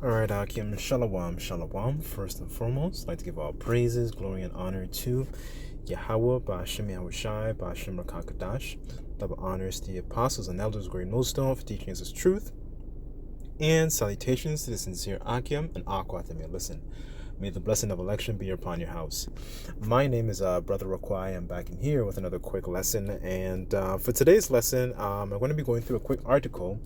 All right, Akim, shalom, shalom. First and foremost, I'd like to give all praises, glory, and honor to Yahweh, Ba'ashem Yahushai, Ba'ashem Rakakadash. Double honors to the apostles and elders of Great Millstone for teaching us his truth. And salutations to the sincere Akim and Aqua that may listen. May the blessing of election be upon your house. My name is Brother Raquai. I'm back in here with another quick lesson. And for today's lesson, I'm going to be going through a quick article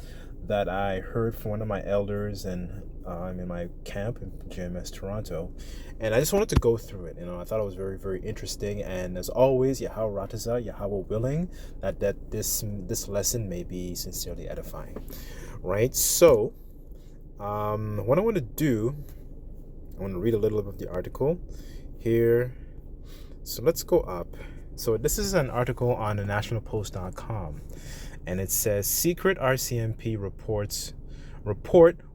that I heard from one of my elders, and I'm in my camp in GMS Toronto. And I just wanted to go through it. I thought it was very, very interesting. And as always, Yahweh Rataza, Yahweh willing, that this lesson may be sincerely edifying. Right? So, what I want to do, I want to read a little bit of the article here. So let's go up. So this is an article on the nationalpost.com, and it says secret RCMP report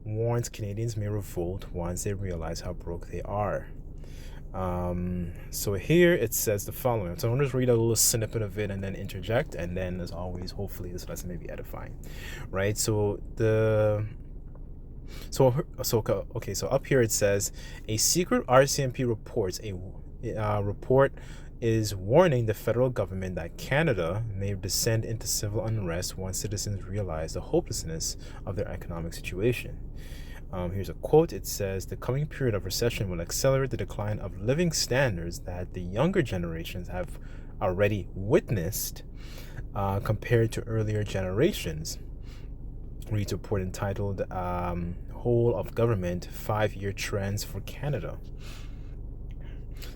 warns Canadians may revolt once they realize how broke they are. So here it says the following. So I'm going to just read a little snippet of it and then interject, and then as always, hopefully this lesson may be edifying, right? So up here it says a secret RCMP report is warning the federal government that Canada may descend into civil unrest once citizens realize the hopelessness of their economic situation. Here's a quote. It says, the coming period of recession will accelerate the decline of living standards that the younger generations have already witnessed compared to earlier generations. Reads a report entitled Whole of Government 5-Year Trends for Canada.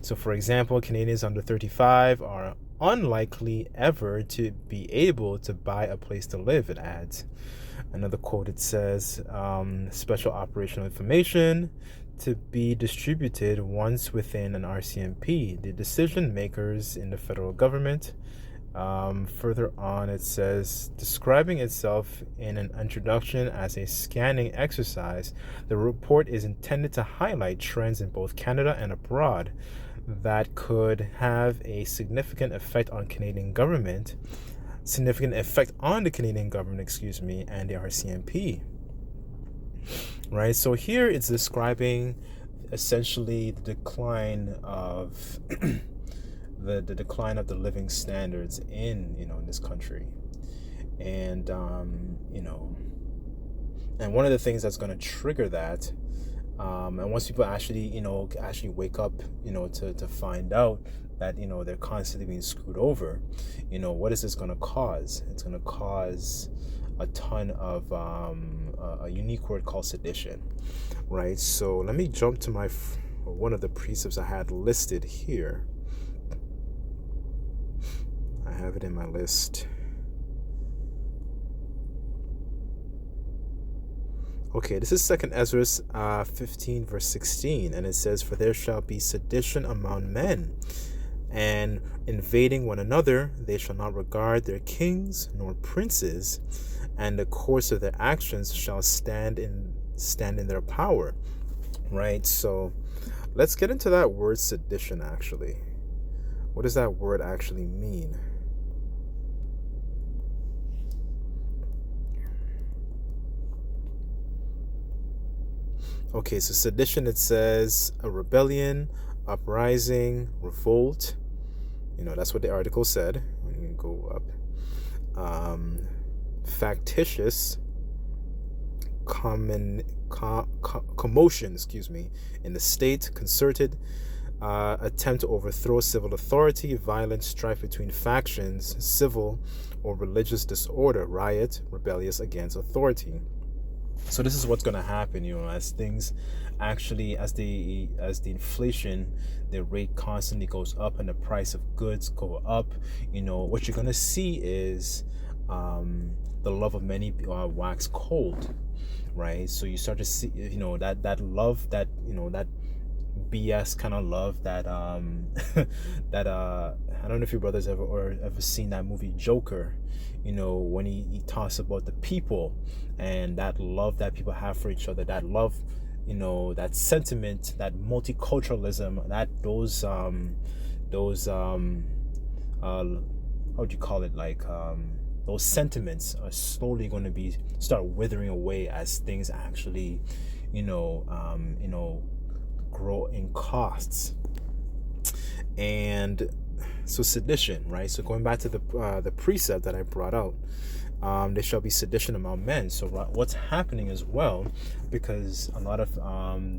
So, for example, Canadians under 35 are unlikely ever to be able to buy a place to live, it adds. Another quote, it says, special operational information to be distributed once within an RCMP. The decision makers in the federal government. Further on, it says, describing itself in an introduction as a scanning exercise, the report is intended to highlight trends in both Canada and abroad that could have a significant effect on the Canadian government, and the RCMP. Right? So here it's describing essentially the decline of the decline of the living standards in this country, and and one of the things that's going to trigger that, and once people actually wake up to find out that they're constantly being screwed over, what is this going to cause? It's going to cause a ton of a unique word called sedition, right? So let me jump to one of the precepts I had listed here. I have it in my list. Okay, this is 2 Ezra 15 verse 16, and it says, for there shall be sedition among men, and invading one another, they shall not regard their kings nor princes, and the course of their actions shall stand in their power. Right? So let's get into that word sedition actually. What does that word actually mean? Okay, so sedition, it says a rebellion, uprising, revolt. That's what the article said. When you go up, factitious, commotion, in the state, concerted attempt to overthrow civil authority, violent strife between factions, civil or religious disorder, riot, rebellious against authority. So this is what's going to happen, as things actually, as the inflation, the rate constantly goes up and the price of goods go up. What you're going to see is the love of many wax cold, right? So you start to see, that love, that that BS kind of love that that I don't know if your brothers ever seen that movie Joker, when he talks about the people and that love that people have for each other, that love, that sentiment, that multiculturalism, that those how would you call it, like those sentiments are slowly going to start withering away as things actually grow in costs. And so sedition, right? So going back to the precept that I brought out, there shall be sedition among men. So what's happening as well, because a lot of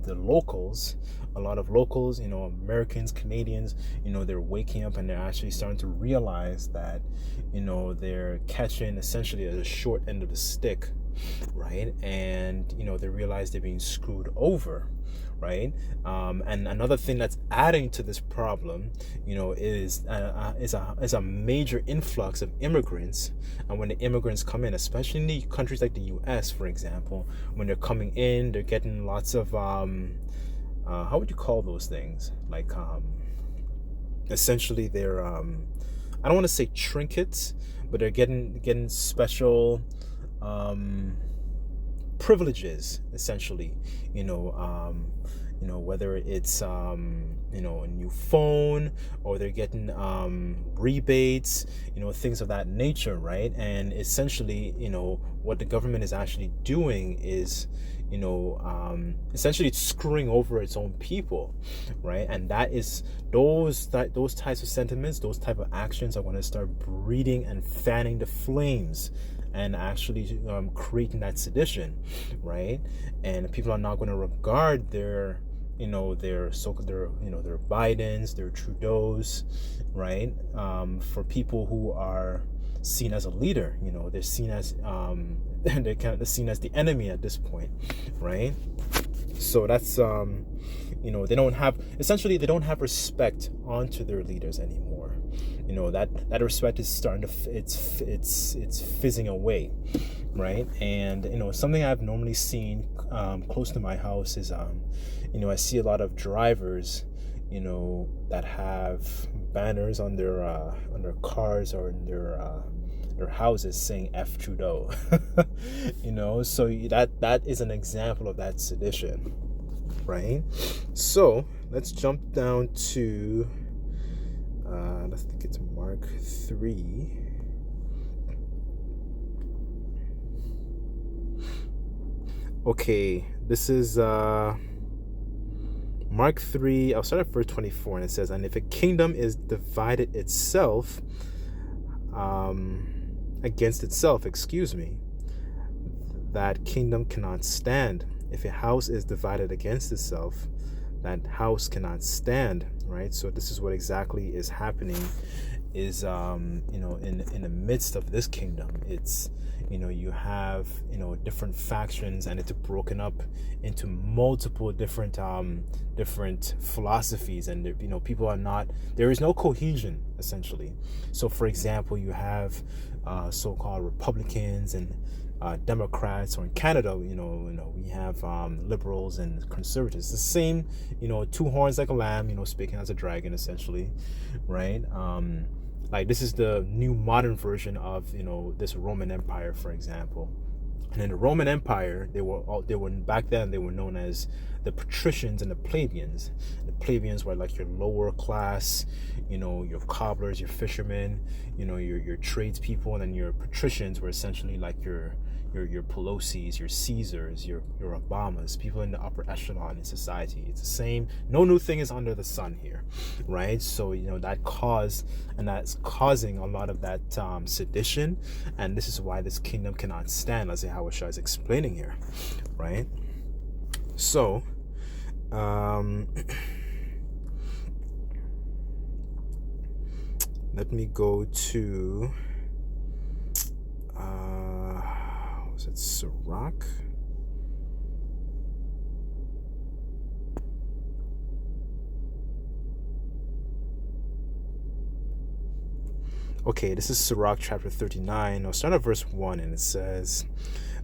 locals, Americans, Canadians, they're waking up and they're actually starting to realize that, they're catching essentially a short end of the stick, right? And, they realize they're being screwed over, right? And another thing that's adding to this problem, is a major influx of immigrants. And when the immigrants come in, especially in the countries like the U.S., for example, when they're coming in, they're getting lots of how would you call those things? Like essentially, they're I don't want to say trinkets, but they're getting special privileges, essentially, whether it's a new phone, or they're getting rebates, things of that nature, right? And essentially, what the government is actually doing is, essentially it's screwing over its own people, right? And that is those types of sentiments, those type of actions are going to start breeding and fanning the flames and actually creating that sedition, right? And people are not going to regard their Bidens, their Trudeaus, right? For people who are seen as a leader, they're seen as they're kind of seen as the enemy at this point, right? So that's they don't have respect onto their leaders anymore. That respect is starting to it's fizzing away, right? And something I've normally seen close to my house is I see a lot of drivers that have banners on their cars or in their houses saying F Trudeau. So that is an example of that sedition, right? So let's jump down to let's think it's Mark 3. Okay, this is Mark 3. I'll start at verse 24, and it says, "And if a kingdom is divided itself against itself, that kingdom cannot stand. If a house is divided against itself, that house cannot stand," right? So this is what exactly is happening is in the midst of this kingdom. It's you have different factions, and it's broken up into multiple different philosophies, and people are not, there is no cohesion, essentially. So for example, you have so-called Republicans and Democrats, or in Canada, we have liberals and conservatives. The same, two horns like a lamb, speaking as a dragon, essentially, right? Like this is the new modern version of this Roman Empire, for example. And in the Roman Empire, they were back then they were known as the patricians and the plebeians. The plebeians were like your lower class, your cobblers, your fishermen, your tradespeople, and then your patricians were essentially like your Pelosi's, your Caesars, your Obamas, people in the upper echelon in society. It's the same. No new thing is under the sun here, right? So that caused, and that's causing a lot of that sedition, and this is why this kingdom cannot stand, as Yahushua is explaining here, right? So let me go to was it Sirach? Okay, this is Sirach chapter 39. I'll start at verse 1, and it says,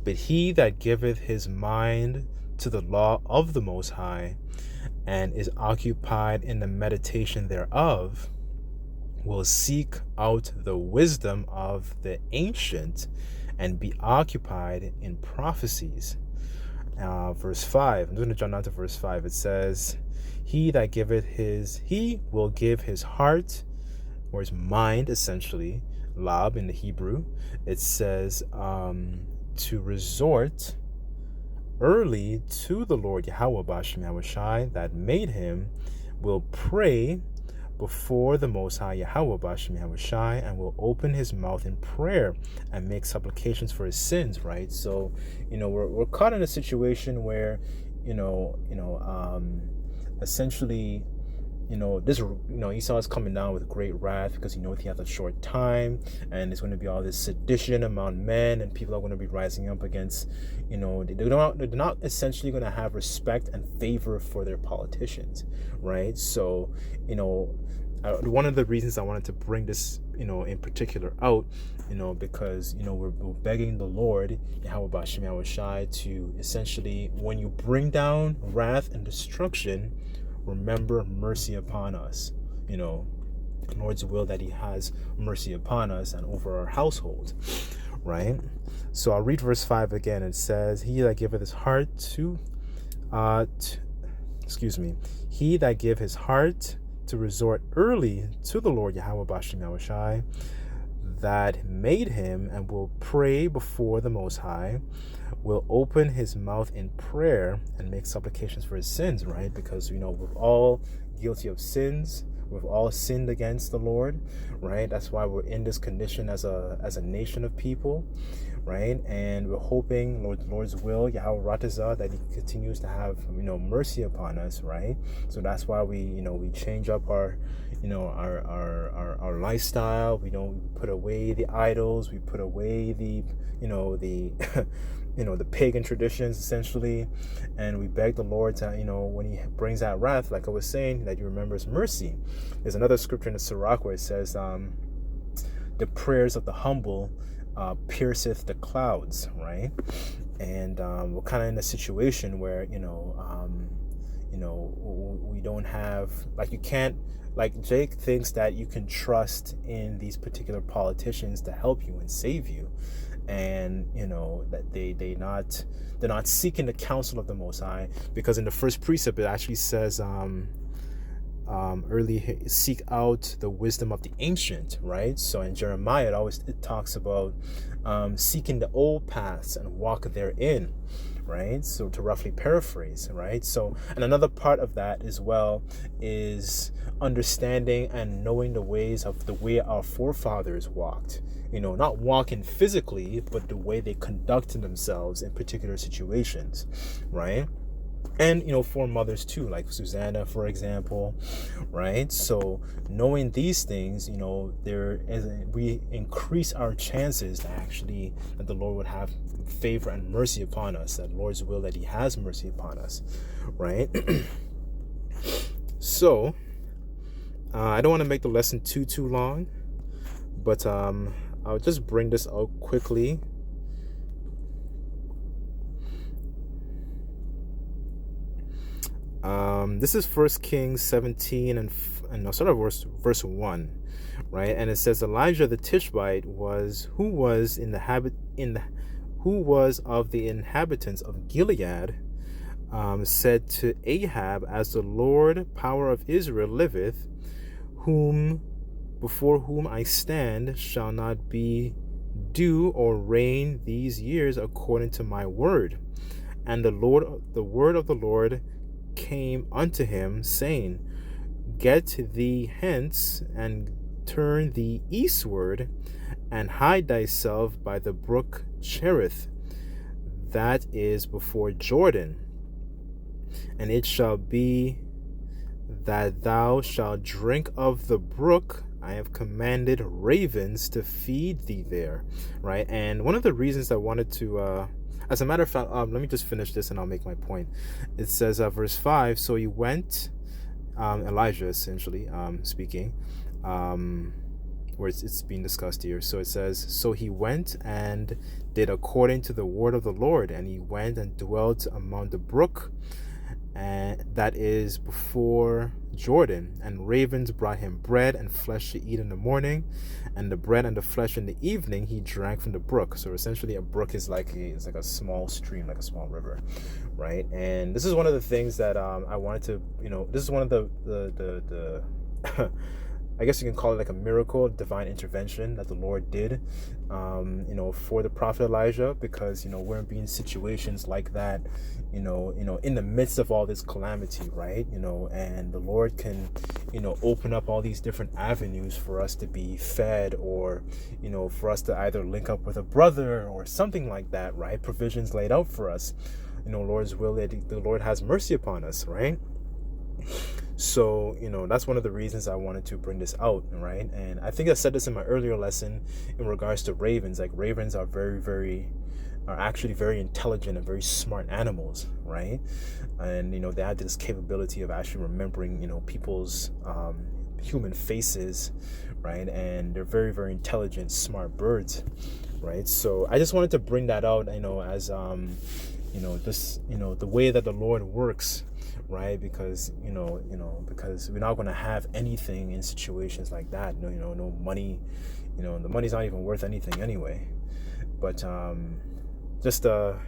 "But he that giveth his mind to the law of the Most High, and is occupied in the meditation thereof, will seek out the wisdom of the ancient, and be occupied in prophecies." Verse 5, I'm going to jump down to verse 5. It says, he will give his heart, or his mind, essentially, lab in the Hebrew. It says to resort early to the Lord Yahweh Bashim Yahushai that made him will pray before the Most High Yahweh Bashim Yahushai and will open his mouth in prayer and make supplications for his sins, right? So, we're caught in a situation where, essentially, Esau is coming down with great wrath because he knows he has a short time, and there's going to be all this sedition among men, and people are going to be rising up against, they're not essentially going to have respect and favor for their politicians, right? So, one of the reasons I wanted to bring this, in particular out, because, we're begging the Lord, Yahweh Bashim Yahushai, to essentially, when you bring down wrath and destruction, remember mercy upon us. The Lord's will that he has mercy upon us and over our household, right? So I'll read verse 5 again. It says, he that giveth his heart he that give his heart to resort early to the Lord Yahweh Bashim Yahushai that made him and will pray before the Most High, will open his mouth in prayer and make supplications for his sins, right? Because, we're all guilty of sins. We've all sinned against the Lord, right? That's why we're in this condition as a nation of people, right? And we're hoping, Lord's will, Yahweh Ratazah, that he continues to have, mercy upon us, right? So that's why we change up our lifestyle. We don't put away the idols. We put away the the pagan traditions, essentially, and we beg the Lord to, when he brings that wrath, like I was saying, that he remembers mercy. There's another scripture in the Sirach where it says, the prayers of the humble pierceth the clouds, right? And we're kind of in a situation where, we don't have, you can't, Jake thinks that you can trust in these particular politicians to help you and save you. And that they're not seeking the counsel of the Most High, because in the first precept it actually says early seek out the wisdom of the ancient, right? So in Jeremiah it talks about seeking the old paths and walk therein, right? So to roughly paraphrase, right? So, and another part of that as well is understanding and knowing the way our forefathers walked. Not walking physically, but the way they conducted themselves in particular situations, right? And, foremothers too, like Susanna, for example, right? So knowing these things, we increase our chances that the Lord would have favor and mercy upon us, that Lord's will that he has mercy upon us, right? So, I don't want to make the lesson too long, but I'll just bring this out quickly. This is 1 Kings 17 and start of verse 1, right? And it says, Elijah the Tishbite who was of the inhabitants of Gilead, said to Ahab, as the Lord, power of Israel, liveth, before whom I stand, shall not be dew or rain these years according to my word. And the word of the Lord came unto him, saying, Get thee hence, and turn thee eastward, and hide thyself by the brook Cherith, that is before Jordan. And it shall be that thou shalt drink of the brook. I have commanded ravens to feed thee there, right? And one of the reasons I wanted to, as a matter of fact, let me just finish this and I'll make my point. It says, verse 5, so he went, Elijah essentially speaking, where it's being discussed here. So it says, so he went and did according to the word of the Lord, and he went and dwelt among the brook, and that is before Jordan, and ravens brought him bread and flesh to eat in the morning, and the bread and the flesh in the evening he drank from the brook. So essentially a brook is like a small stream, like a small river, right? And this is one of the things that I wanted to, this is one of the I guess you can call it like a miracle, divine intervention that the Lord did, for the prophet Elijah, because, we're being in situations like that, in the midst of all this calamity, right? And the Lord can, open up all these different avenues for us to be fed, or, for us to either link up with a brother or something like that, right? Provisions laid out for us. Lord's will, the Lord has mercy upon us, right? So, that's one of the reasons I wanted to bring this out, right? And I think I said this in my earlier lesson in regards to ravens. Like, ravens are actually very intelligent and very smart animals, right? And, they have this capability of actually remembering, people's human faces, right? And they're very, very intelligent, smart birds, right? So I just wanted to bring that out, as, this, the way that the Lord works, right? Because because we're not going to have anything in situations like that. No money, the money's not even worth anything anyway. But just a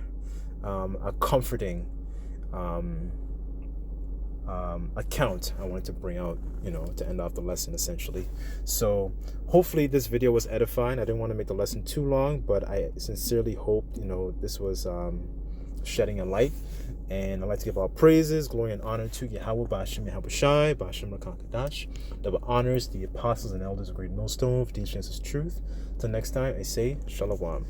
comforting account I wanted to bring out, to end off the lesson essentially. So hopefully this video was edifying. I didn't want to make the lesson too long, but I sincerely hope this was shedding a light. And I'd like to give all praises, glory, and honor to Yahweh, Ba'ashem Yahushai, Ba'ashem Rakakadash, that honors the apostles and elders of Great Millstone for teaching us his truth. Till next time, I say Shalom.